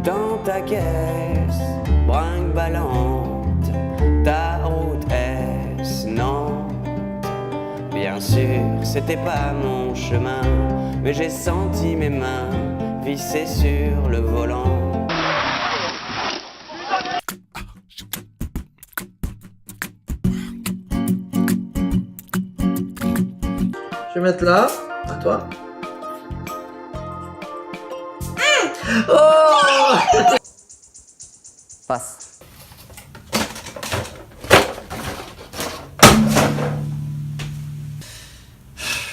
dans ta caisse, brinque-ballante, ta route est Nantes. Bien sûr, c'était pas mon chemin, mais j'ai senti mes mains vissées sur le volant. Je vais mettre là, à toi. Oh! Passe.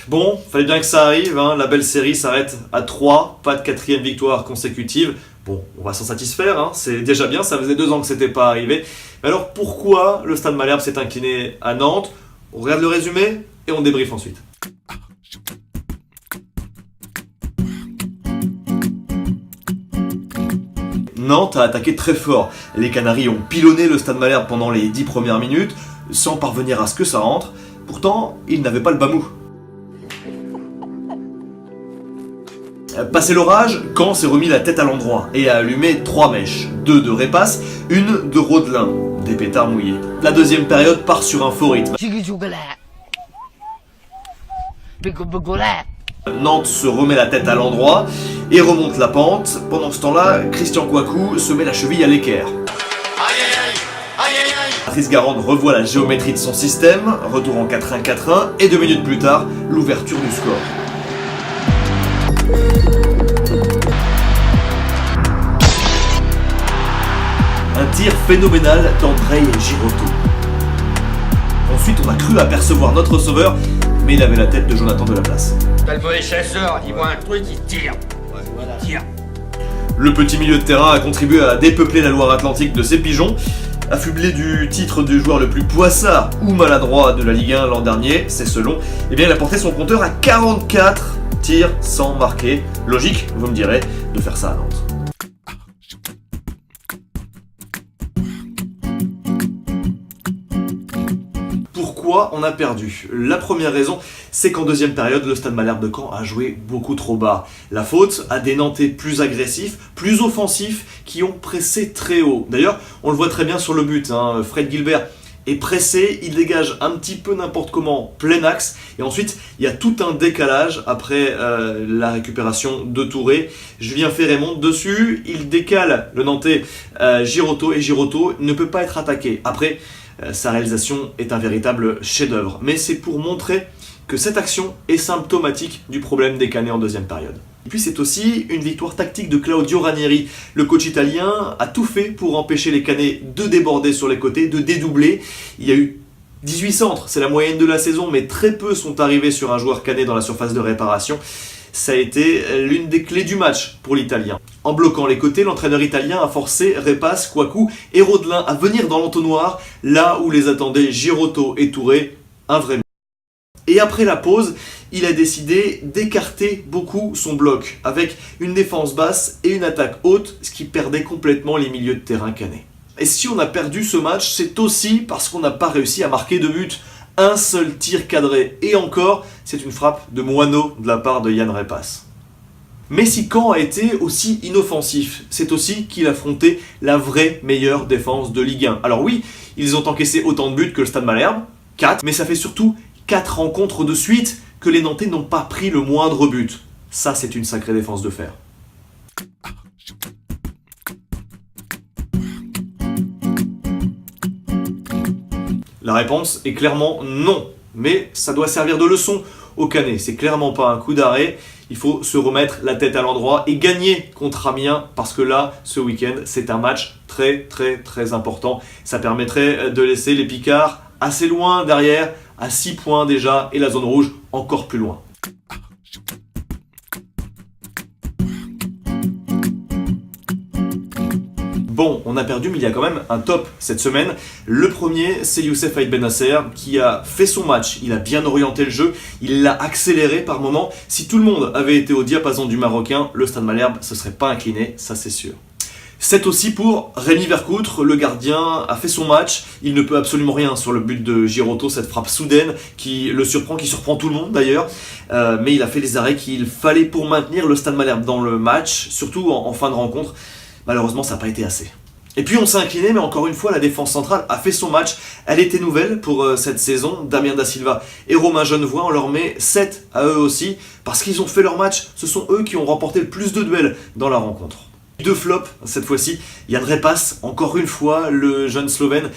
Bon, fallait bien que ça arrive, hein. La belle série s'arrête à 3, pas de 4e victoire consécutive. Bon, on va s'en satisfaire, hein. C'est déjà bien, ça faisait 2 ans que c'était pas arrivé. Mais alors pourquoi le Stade Malherbe s'est incliné à Nantes? On regarde le résumé et on débriefe ensuite. Nantes a attaqué très fort. Les Canaries ont pilonné le Stade Malherbe pendant les 10 premières minutes, sans parvenir à ce que ça rentre. Pourtant, ils n'avaient pas le bamou. Passé l'orage, Caen s'est remis la tête à l'endroit et a allumé 3 mèches, 2 de Répasse, une de Rodelin, des pétards mouillés. La deuxième période part sur un faux rythme. Nantes se remet la tête à l'endroit et remonte la pente. Pendant ce temps-là, Christian Kouakou se met la cheville à l'équerre. Patrice Garande revoit la géométrie de son système, retour en 4-1-4-1 et 2 minutes plus tard, l'ouverture du score. Un tir phénoménal d'Andrei Girotto. Ensuite, on a cru apercevoir notre sauveur, mais il avait la tête de Jonathan Delaplace. T'as le mauvais chasseur, il voit un truc, il tire. Il tire. Le petit milieu de terrain a contribué à dépeupler la Loire-Atlantique de ses pigeons. Affublé du titre du joueur le plus poissard ou maladroit de la Ligue 1 l'an dernier, c'est selon, eh bien il a porté son compteur à 44 tirs sans marquer. Logique, vous me direz, de faire ça à Nantes. Pourquoi on a perdu? La première raison, c'est qu'en deuxième période, le Stade Malherbe de Caen a joué beaucoup trop bas. La faute à des Nantais plus agressifs, plus offensifs, qui ont pressé très haut. D'ailleurs, on le voit très bien sur le but, hein. Fred Gilbert est pressé, il dégage un petit peu n'importe comment, plein axe, et ensuite il y a tout un décalage après la récupération de Touré. Julien Ferré monte dessus, il décale le Nantais Girotto, et Girotto ne peut pas être attaqué. Après, sa réalisation est un véritable chef-d'œuvre, mais c'est pour montrer que cette action est symptomatique du problème des Canets en deuxième période. Et puis c'est aussi une victoire tactique de Claudio Ranieri. Le coach italien a tout fait pour empêcher les Canets de déborder sur les côtés, de dédoubler. Il y a eu 18 centres, c'est la moyenne de la saison, mais très peu sont arrivés sur un joueur canet dans la surface de réparation. Ça a été l'une des clés du match pour l'Italien. En bloquant les côtés, l'entraîneur italien a forcé Répasse, Kouakou et Rodelin à venir dans l'entonnoir, là où les attendaient Girotto et Touré, un vrai. Et après la pause, il a décidé d'écarter beaucoup son bloc, avec une défense basse et une attaque haute, ce qui perdait complètement les milieux de terrain canets. Et si on a perdu ce match, c'est aussi parce qu'on n'a pas réussi à marquer de but. Un seul tir cadré, et encore, c'est une frappe de Moineau de la part de Yann Répasse. Mais si Caen a été aussi inoffensif, c'est aussi qu'il affrontait la vraie meilleure défense de Ligue 1. Alors oui, ils ont encaissé autant de buts que le Stade Malherbe, 4, mais ça fait surtout 4 rencontres de suite que les Nantais n'ont pas pris le moindre but. Ça, c'est une sacrée défense de fer. La réponse est clairement non, mais ça doit servir de leçon aux Canets. C'est clairement pas un coup d'arrêt, il faut se remettre la tête à l'endroit et gagner contre Amiens, parce que là, ce week-end, c'est un match très important. Ça permettrait de laisser les Picards assez loin derrière, à 6 points déjà, et la zone rouge encore plus loin. Bon, on a perdu, mais il y a quand même un top cette semaine. Le premier, c'est Youssef Aïd Benasser qui a fait son match. Il a bien orienté le jeu, il l'a accéléré par moments. Si tout le monde avait été au diapason du Marocain, le Stade Malherbe ne se serait pas incliné, ça c'est sûr. C'est aussi pour Rémi Vercoutre, le gardien a fait son match, il ne peut absolument rien sur le but de Girotto, cette frappe soudaine qui le surprend, qui surprend tout le monde d'ailleurs, mais il a fait les arrêts qu'il fallait pour maintenir le Stade Malherbe dans le match, surtout en fin de rencontre. Malheureusement, ça n'a pas été assez. Et puis on s'est incliné, mais encore une fois, la défense centrale a fait son match. Elle était nouvelle pour cette saison. Damien Da Silva et Romain Genevoix, on leur met 7 à eux aussi, parce qu'ils ont fait leur match. Ce sont eux qui ont remporté le plus de duels dans la rencontre. 2 flops cette fois-ci. Jan Repas, encore une fois, le jeune Slovène,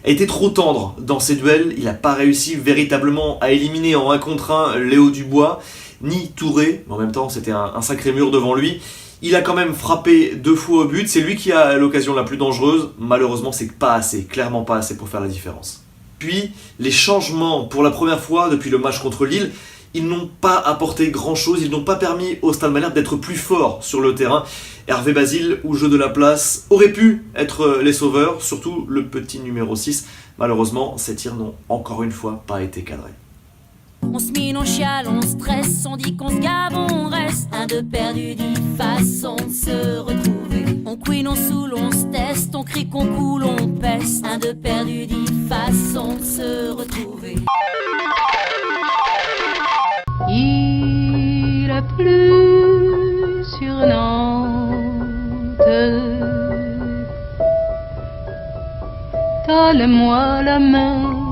a été trop tendre dans ses duels. Il n'a pas réussi véritablement à éliminer en 1 contre 1 Léo Dubois, ni Touré. Mais en même temps, c'était un sacré mur devant lui. Il a quand même frappé 2 fois au but, c'est lui qui a l'occasion la plus dangereuse. Malheureusement, c'est pas assez, clairement pas assez pour faire la différence. Puis, les changements, pour la première fois depuis le match contre Lille, ils n'ont pas apporté grand-chose, ils n'ont pas permis au Stade Malherbe d'être plus fort sur le terrain. Hervé Basile, au jeu de la place, aurait pu être les sauveurs, surtout le petit numéro 6. Malheureusement, ces tirs n'ont encore une fois pas été cadrés. On se mine, on chiale, on stresse, on dit qu'on se gave, on reste. Un de perdu, 10 façons de se retrouver. On couine, on saoule, on se teste, on crie qu'on coule, on peste. Un de perdu, 10 façons de se retrouver. Il a plu sur Nantes. Donne-moi la main.